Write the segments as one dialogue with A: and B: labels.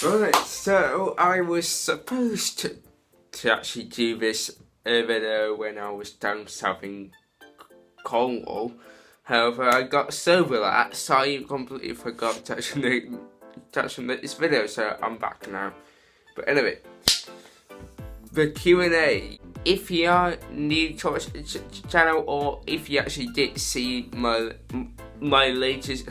A: Right, so I was supposed to actually do this video when I was down south in Cornwall. However, I got so relaxed, so I completely forgot to actually make this video, so I'm back now. But anyway, the Q&A. If you are new to our channel, or if you actually did see my latest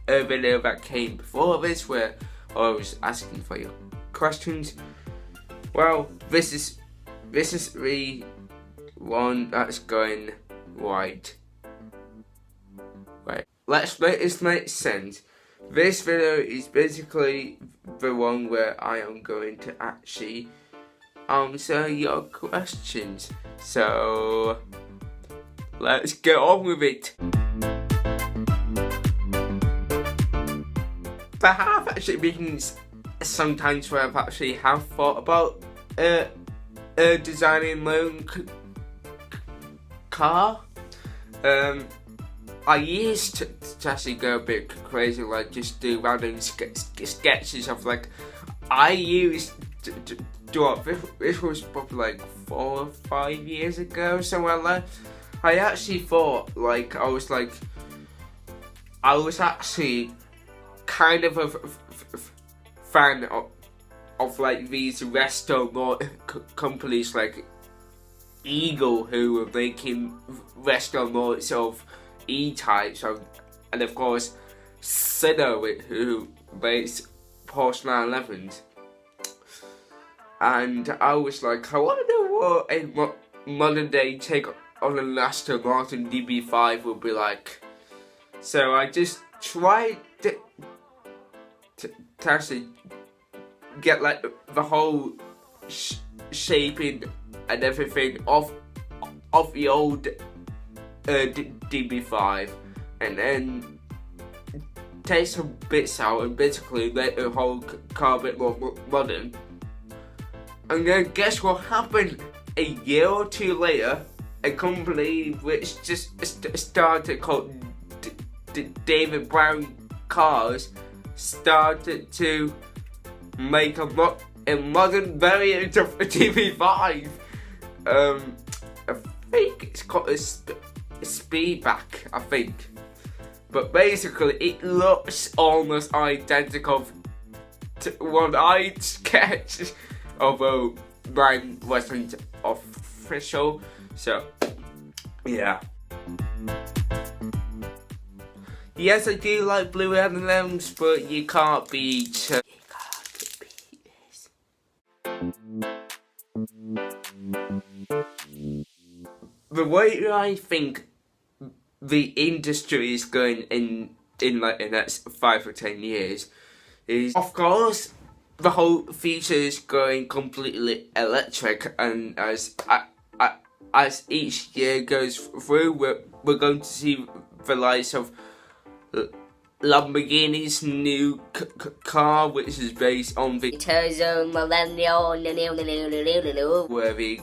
A: video that came before this, where I was asking for your questions, well, this is the one that's going right. Let's make this make sense. This video is basically the one where I am going to actually answer your questions. So let's get on with it. There have actually been sometimes where I've actually thought about designing my own car. I used to actually go a bit crazy, like just do random sketches of like I used to do it. This was probably like 4 or 5 years ago, somewhere like that. I actually thought like I was actually kind of a fan of like these resto companies like Eagle, who were making resto modes of E-types, and of course Cinnho, who makes Porsche 911s. And I was like, I wonder what a modern day take on an Aston Martin DB5 would be like. So I just tried to actually get like the whole shaping and everything of the old DB5, and then take some bits out and basically make the whole car a bit more modern. And then guess what happened? A year or two later, a company which just started called David Brown Cars started to make a modern variant of a DB5. I think it's called a Speedback, I think. But basically, it looks almost identical to what I sketched, although mine wasn't official. So, yeah. Yes, I do like blue M&Ms, but you can't beat this. The way I think the industry is going in like the next 5 or 10 years is, of course, the whole future is going completely electric, and as each year goes through, we're going to see the likes of Lamborghini's new car, which is based on the where they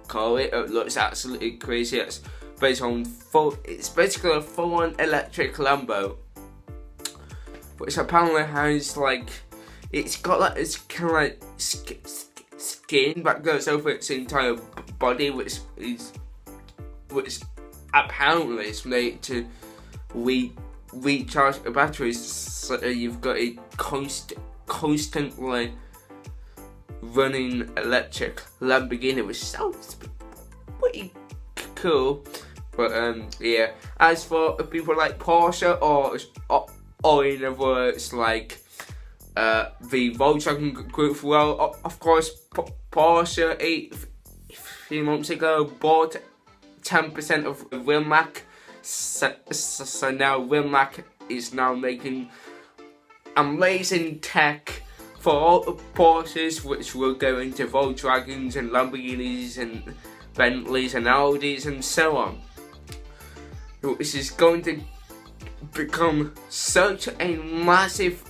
A: call it. It looks absolutely crazy. It's based on it's basically a full-on electric Lambo, which apparently has like, it's got like this kind of like skin that goes over its entire body, which apparently is made to recharge the batteries, so you've got a constantly running electric Lamborghini, which sounds pretty cool. But yeah, as for people like Porsche or in other words like the Volkswagen Group, well, of course Porsche a few months ago bought 10% of Rimac. So now Rimac is now making amazing tech for all the Porsches, which will go into Volkswagens and Lamborghinis and Bentleys and Audis and so on. Which is going to become such a massive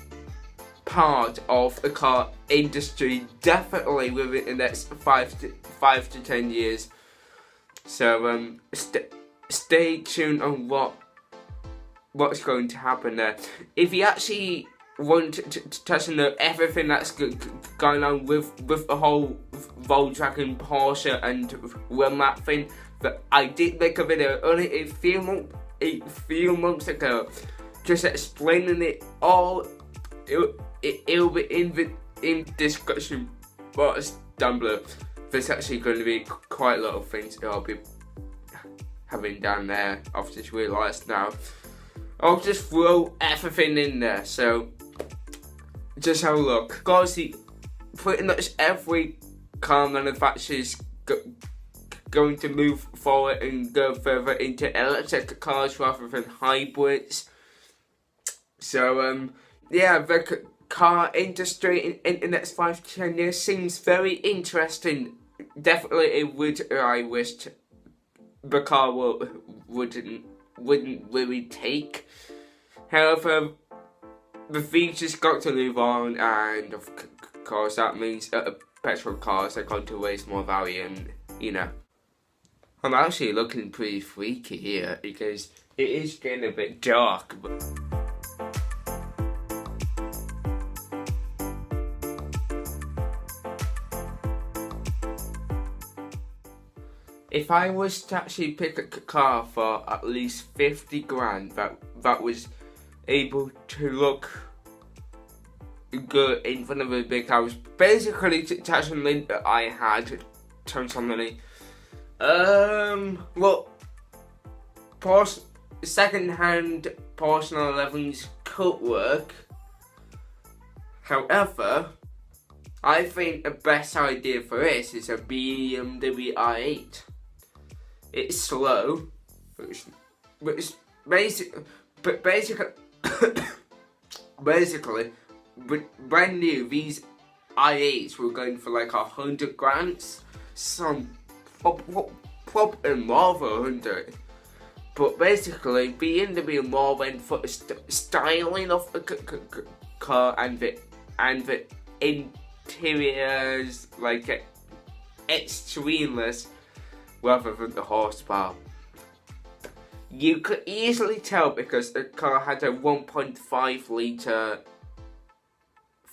A: part of the car industry, definitely within the next 5 to 10 years. So stay tuned on what's going to happen there. If you actually want to know everything that's going on with the whole Volkswagen, Porsche and Real Map thing, that I did make a video only a few months ago, just explaining it all. It'll be in description box down below. There's actually going to be quite a lot of things that I'll be having down there. I've just realised now. I'll just throw everything in there, so just have a look. Obviously, pretty much every car manufacturer is going to move forward and go further into electric cars rather than hybrids. So, yeah, the car industry in the next 5 to 10 years seems very interesting. Definitely a route I wished the car wouldn't really take. However, the features got to move on, and of course that means that petrol cars are going to raise more value, and you know. I'm actually looking pretty freaky here because it is getting a bit dark. If I was to actually pick a car for at least 50 grand that was able to look good in front of a big house, basically to touch on the that I had tons of money. Well, second-hand Porsche 911s could work. However, I think the best idea for this is a BMW i8. It's slow, but it's basically, brand new. These i8s were going for like 100 grand. Some probably more than 100. But basically, BMW more went for the styling of the car and the interiors, like extremeless, rather than the horsepower. You could easily tell because the car had a 1.5 litre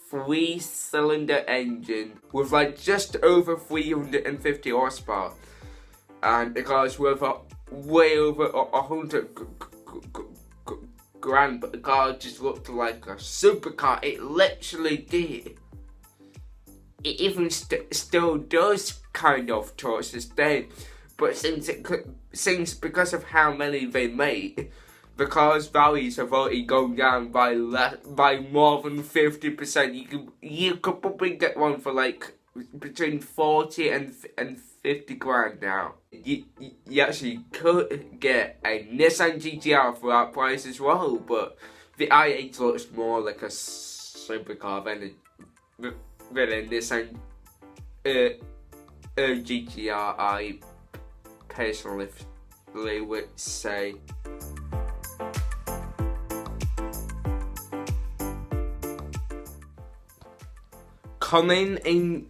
A: 3-cylinder engine with like just over 350 horsepower, and the car was worth way over 100 grand, but the car just looked like a supercar. It literally did. It even still does kind of towards this day. But since because of how many they made, the car's values have already gone down by more than 50%. You could probably get one for like between 40 and 50 grand now. You actually could get a Nissan GTR for that price as well, but the i8 looks more like a supercar than a Nissan GTR. I personally would say. Coming in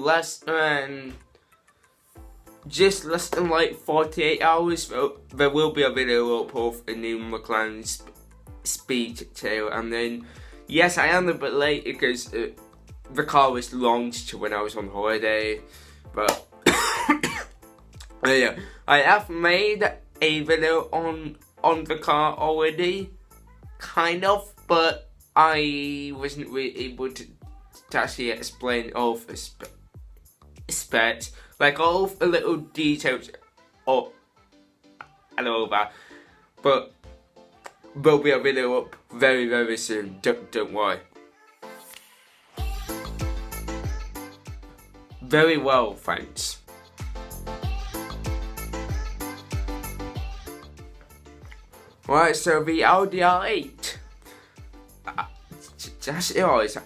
A: less than like 48 hours, there will be a video up of a new McLaren Speed Tail, and then yes, I am a bit late because the car was launched when I was on holiday, but yeah, I have made a video on the car already, kind of, but I wasn't really able to actually explain all of the specs, like all of the little details and all that, but there'll be a video up very, very soon, don't worry. Very well, thanks. Right, so the Audi R8, just honest,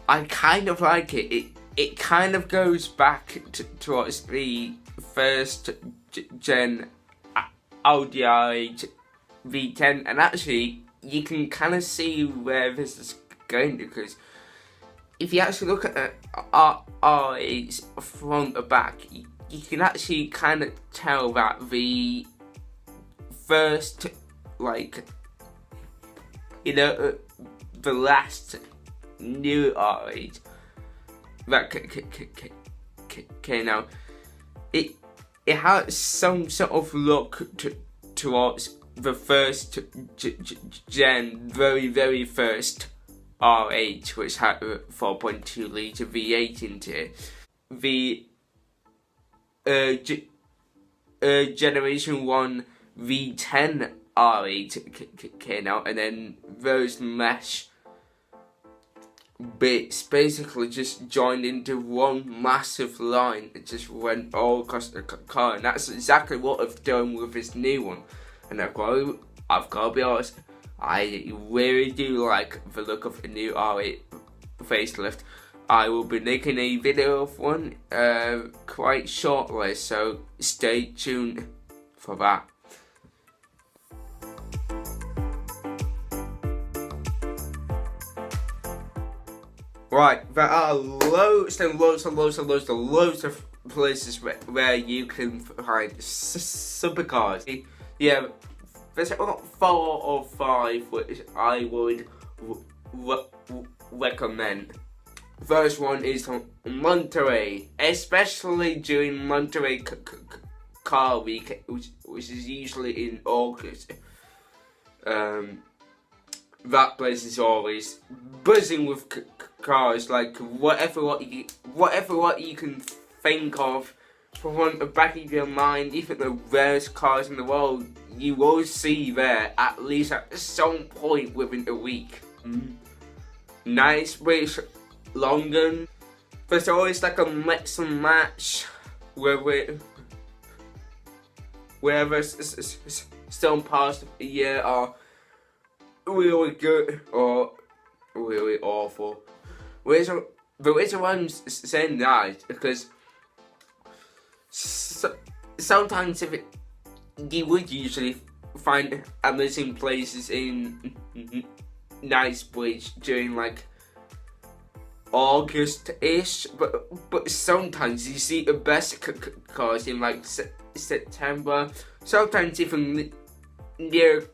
A: I kind of like it. It kind of goes back towards the first gen Audi R8 V10, and actually you can kind of see where this is going, because if you actually look at the R8's front or back, you can actually kind of tell that the first, like, you know, the last new R8 that came out, it has some sort of look towards the first gen, very first R8, which had a 4.2 litre V8 into it. The Generation 1 V10 R8 came out, and then those mesh bits basically just joined into one massive line. It just went all across the car, and that's exactly what I've done with this new one. And I've got to be honest, I really do like the look of the new R8 facelift. I will be making a video of one quite shortly, so stay tuned for that. Right, there are loads and loads of places where you can find supercars. Yeah, there's about 4 or 5 which I would recommend. First one is Monterey, especially during Monterey Car Week, which is usually in August. That place is always buzzing with cars, like whatever what you can think of from the back of your mind. Even the rarest cars in the world, you will see there at least at some point within a week. Nice place, London. There's always like a mix and match where there's some parts of the year are really good or really awful. The reason why I'm saying that is because sometimes you would usually find amazing places in nice place during like August-ish, but sometimes you see the best cars in like September, sometimes even near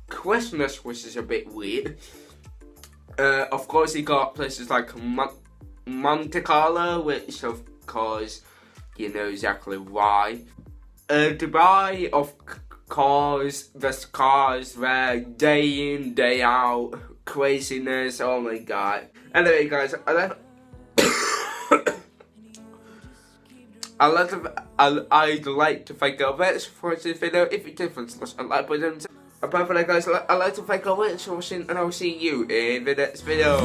A: Christmas, which is a bit weird. Of course, you got places like Monte Carlo, which of course you know exactly why. Dubai, of course, there's cars there day in, day out, craziness, oh my god. Anyway guys, I'd like to thank you very much for this video. If you did, please smash a like button. Apart from that guys, I'd like to thank you very much for watching, and I'll see you in the next video.